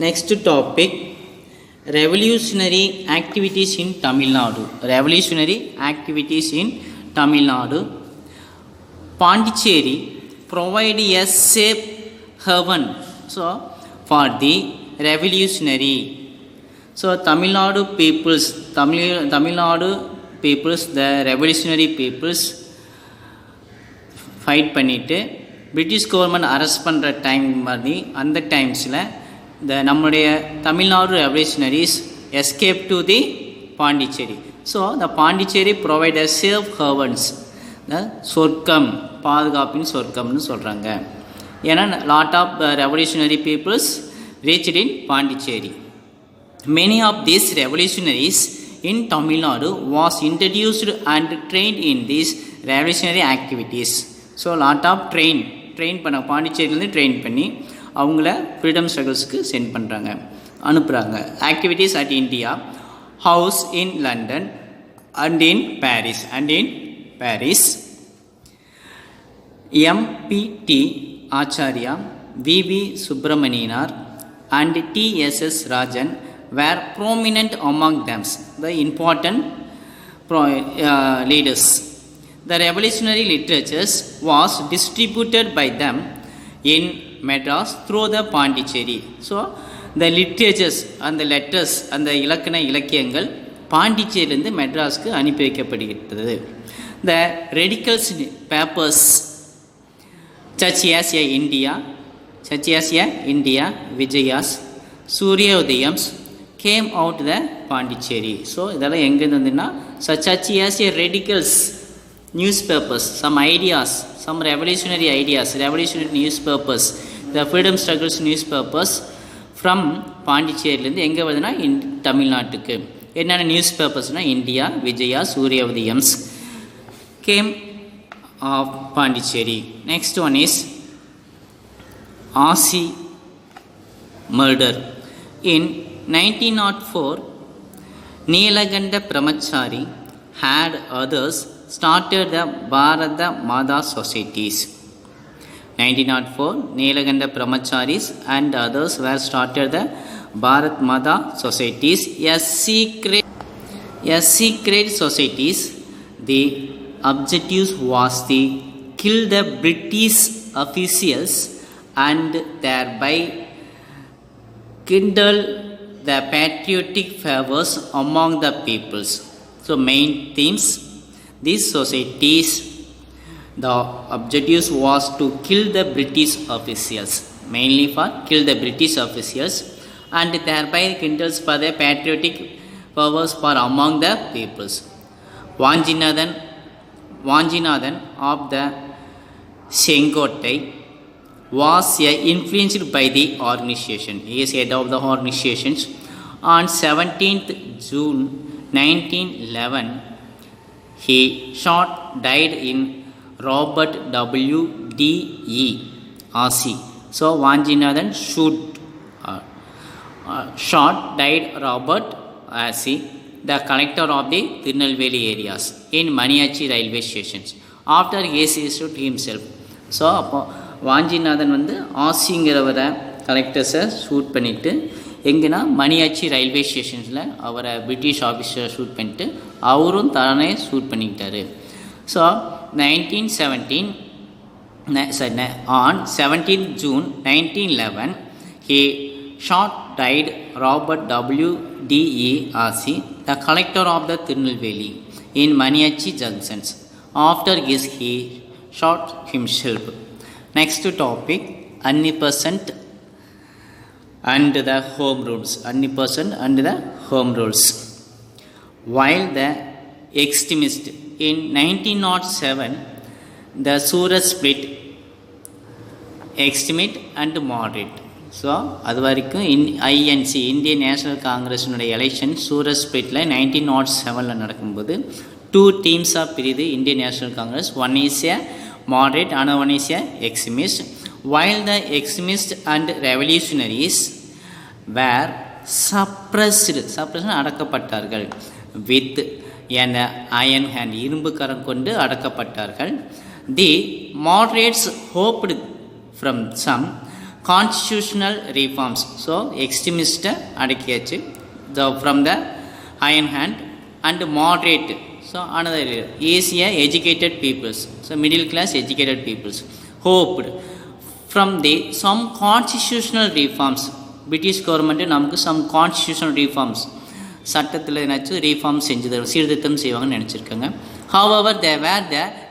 Next topic, revolutionary activities in Tamil Nadu. Revolutionary activities in Tamil Nadu. Pondicherry provide a safe haven for the revolutionary. So Tamil Nadu peoples, the revolutionary peoples fight பண்ணிட்டு British government arrest பண்ணுற time மாதிரி அந்த டைம்ஸில் நம்முடைய Tamil Nadu revolutionaries escape to the Pondicherry. So the Pondicherry provide a safe havens, சொர்க்கம், பாதுகாப்பின் சொர்க்கம்னு சொல்கிறாங்க. ஏன்னா lot of revolutionary peoples reached in Pondicherry. Many of these revolutionaries in Tamil Nadu was introduced and trained in these revolutionary activities. So lot of train பண்ண பாண்டிச்சேரியிலேருந்து train பண்ணி அவங்கள freedom ஸ்ட்ரகிள்ஸ்க்கு send பண்ணுறாங்க, அனுப்புகிறாங்க. Activities at India House in London and in Paris. MPT Acharya, VV Subramaniyanar and TSS Rajan were prominent among them, the important leaders. The revolutionary literatures was distributed by them in Madras through the Pondicherry. So the literatures and the letters and the இலக்கியங்கள் பாண்டிச்சேரியிலிருந்து மெட்ராஸ்க்கு அனுப்பி வைக்கப்படுகிறது. The radical papers such as India, Vijayas, Suryodayams came out the Pondicherry. So இதெல்லாம் எங்கேருந்து வந்துன்னா such as radicals newspapers, some ideas, some revolutionary ideas, revolutionary newspapers, the freedom struggles newspapers from பாண்டிச்சேரியிலேருந்து எங்கே வருதுன்னா தமிழ்நாட்டுக்கு. என்னென்ன நியூஸ் பேப்பர்ஸ்னால் இந்தியா, விஜயா, சூரியோதயம்ஸ் came of Pondicherry. Next one is Asi murder. In 1904, Neelakanta Brahmachari had others started the Bharata Mata Societies. 1904, Neelakanta Brahmacharis and others were started the Bharat Mata Societies, a secret societies. The objective was to kill the British officials and thereby kindle the patriotic fervors among the peoples. So main themes, these societies, the objectives was to kill the British officials, mainly for kill the British officials, and thereby kindles for the patriotic fervors for among the peoples. Vanjinathan of the Sengottai was influenced by the organization. He is head of the organizations. On 17th June 1911, he died in Robert W. D.E. Asi. So Vanjinathan died Robert Asi, the collector of the Tirunelveli areas in Maniachi railway stations, after he issued himself. So Vanchinathan ஆசிங்கிறவரை கலெக்டர்ஸை shoot பண்ணிவிட்டு எங்கன்னா Maniyachi railway ஸ்டேஷன்ஸில் அவரை British ஆஃபீஸரை shoot பண்ணிட்டு அவரும் தானே shoot பண்ணிக்கிட்டார். So 1917 on 17th June 1911, he died Robert W. D.E. Asi, the collector of the Tirunelveli in Maniachi junctions. After this, he shot himself. Next topic, omnipresent and the home rules. Omnipresent and the home rules. While the extremist in 1907, the Surat split extremist and moderate. So அது வரைக்கும் INC இந்திய National காங்கிரஸினுடைய election Surat ஸ்பிளிட்டில் 1907 நடக்கும்போது 2 டீம்ஸாக பிரிது Indian National Congress. One is a moderate, another one is a extremist. While the extremists and revolutionaries were suppressed அடக்கப்பட்டார்கள் with an iron hand, இரும்பு கரம் கொண்டு அடக்கப்பட்டார்கள். The moderates hoped from some constitutional reforms. So extremist அடக்கியாச்சு from the iron hand. And moderate, so another easier educated peoples, so middle class educated peoples hoped from the some constitutional reforms. British government நமக்கு some constitutional reforms, சட்டத்தில் ஏதாச்சும் reform செஞ்சு தரும், சீர்திருத்தம் செய்வாங்கன்னு நினச்சிருக்காங்க. However, they were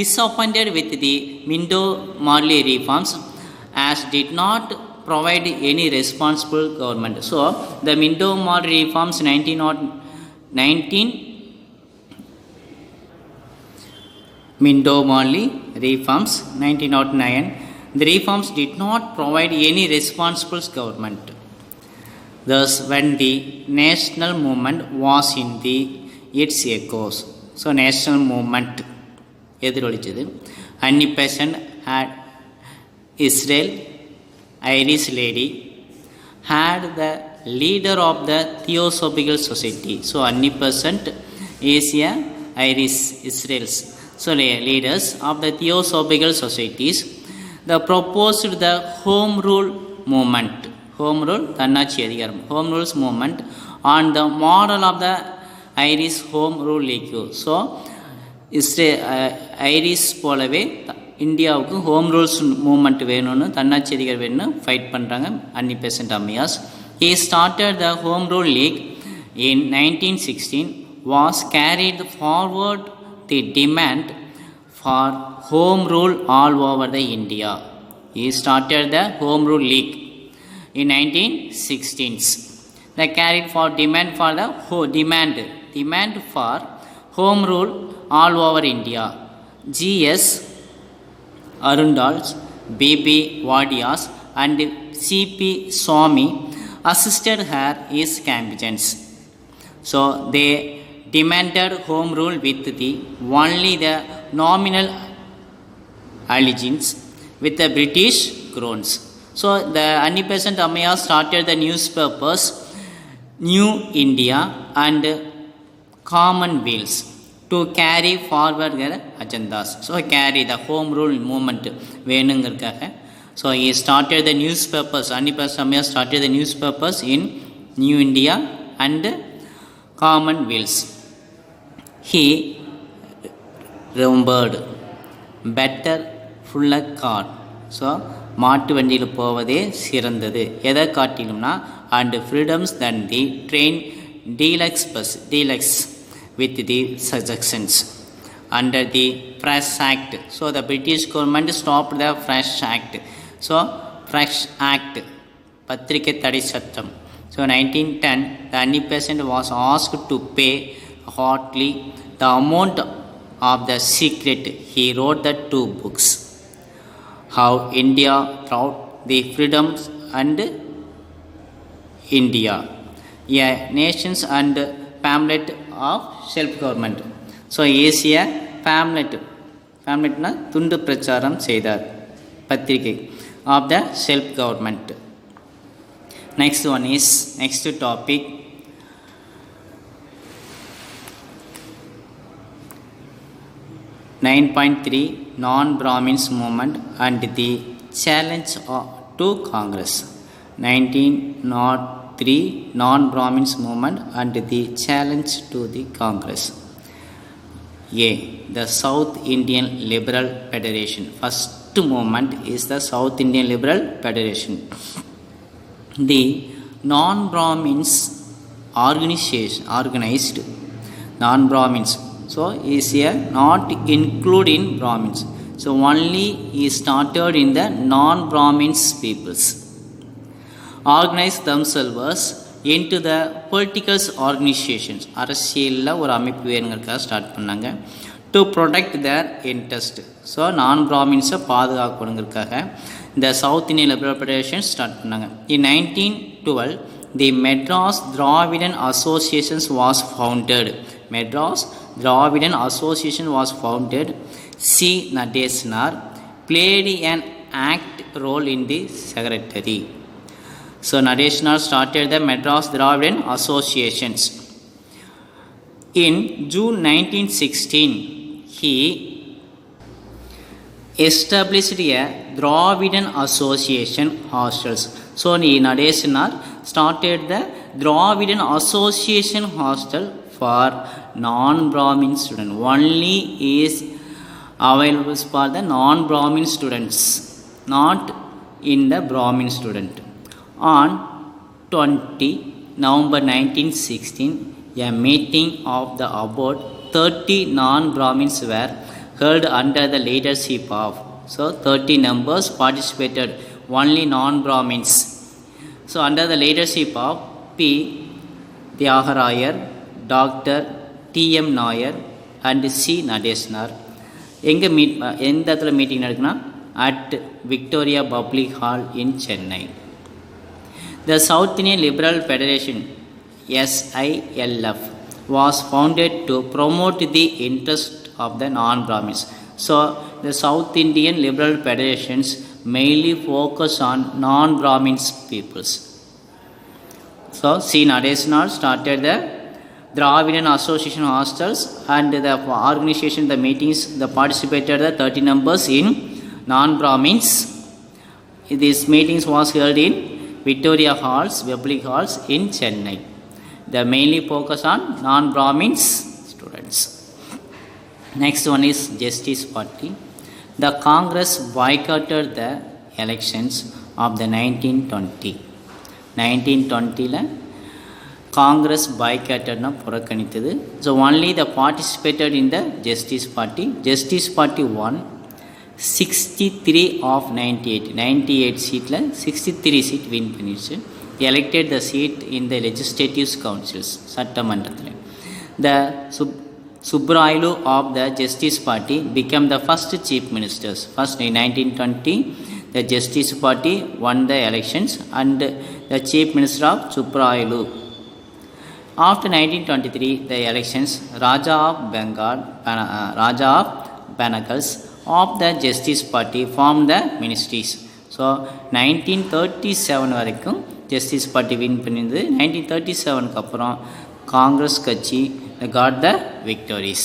disappointed with the Minto-Morley reforms as did not provide any responsible government. So the Minto-Morley reforms 1919 Minto-Morley reforms 1909, the reforms did not provide any responsible government. Thus, when the national movement was in its echoes, so national movement எதிரொலிச்சது. Annie Besant had Israel, Irish lady, had the leader of the Theosophical Society. So Annie Besant is a Irish Israel's, so leaders of the Theosophical Societies. The proposed the Home Rule movement, Home Rule தன்னாட்சி அதிகாரம், Home Rules movement on the model of the Irish Home Rule League. So Irish போலவே இந்தியாவுக்கு home rules moment வேணும்னு, தன்னாட்சி அதிகாரம் வேணும்னு fight பண்ணுறாங்க அன்னி Besant அம்மையாஸ். He started the Home Rule League in 1916, was carried forward the demand for home rule all over the India. He started the Home Rule League in 1916s. They carried for demand for the demand for home rule all over India. G.S. Arundels, B.B. Wadias and C.P. Swami assisted her his campaigns. So they demanded home rule with the only the nominal allegiance with the British crowns. So the Annie Besant Ammayas started the newspapers New India and Commonwealth to carry forward their agendas. So carry the home rule movement வேணுங்கிறதுக்காக. So he started the newspapers, Annie Besant Ammayas started the newspapers in New India and Commonwealth. He remembered better fuller car. So மாட்டு வண்டியில் போவதே சிறந்தது, எதை காட்டிலும்னா and freedoms than the train deluxe with the suggestions under the Fresh Act. So the British government stopped the Fresh Act. So Fresh Act, பத்திரிகை தடை சட்டம். So 1910, the Annie Besant was asked to pay hotly the amount of the secret. He wrote the 2 books, How India Throughout the Freedoms and India, a nations and pamphlet of self-government. So ஏசிய pamphletனா துண்டு பிரச்சாரம் செய்தார், பத்திரிகை of the self-government. Next one is, next topic, (9.3) Non-Brahmins movement and the challenge to Congress. 1903 Non-Brahmins movement and the challenge to the Congress. A. The South Indian Liberal Federation. First movement is the South Indian Liberal Federation. The non-Brahmins organized non-Brahmins. So is here not including Brahmins. So only is started in the non-Brahmins peoples. Organize themselves into the political organizations. அரசியலில் ஒரு அமைப்பு வேணுங்கிறதுக்காக start பண்ணாங்க. To protect their interest. So non பிராமின்ஸை பாதுகாக்கணுங்கிறதுக்காக இந்த South Indian Liberal Federation start பண்ணாங்க. In 1912 the Madras Dravidian Associations was founded. Madras Dravidian Association was founded. C Natesanar played an active role in the secretary. So Nadeshnar started the Madras Dravidian Associations. In June 1916, he established a Dravidan Association hostels. So Nadesanar started the Dravidan Association hostel for non-Brahmin students. Only is available for the non-Brahmin students, not in the Brahmin student. On 20 November 1916, a meeting of the about 30 non-Brahmins were held under the leadership of, so 30 members participated, only non-Brahmins. So under the leadership of P. Tyagarayar, Dr. T.M. Nair and C. Nadesnar. எங்கே எந்த இடத்துல meeting நடக்குன்னா at Victoria Public Hall in Chennai. The South Indian Liberal Federation SILF was founded to promote the interest of the non-Brahmins. So the South Indian Liberal Federations mainly focus on non-Brahmins peoples. So C. Nadesanar started the Dravidan Association hostels and the organization, the meetings, the participated the 30 members in non-Brahmins. These meetings was held in Victoria Halls, public halls in Chennai. They mainly focus on non-Brahmins students. Next one is Justice Party. The Congress boycotted the elections of the 1920. 1920 Congress boycotted புறக்கணித்தது. So only the participated in the Justice Party. Justice Party won 63 of 98. 98 சீட்டில் 63 seat win பண்ணிடுச்சு. Elected the seat in the legislative councils, சட்டமன்றத்தில். The Subrailu of the Justice Party became the first chief ministers. First in 1920, the Justice Party won the elections and the chief minister of Subrailu. After 1923, the elections, Raja of Banagals of the Justice Party formed the ministries. So 1937 வரைக்கும் Justice Party win பண்ணியிருந்தது. 1937க்கு அப்புறம் காங்கிரஸ் கட்சி got the victories.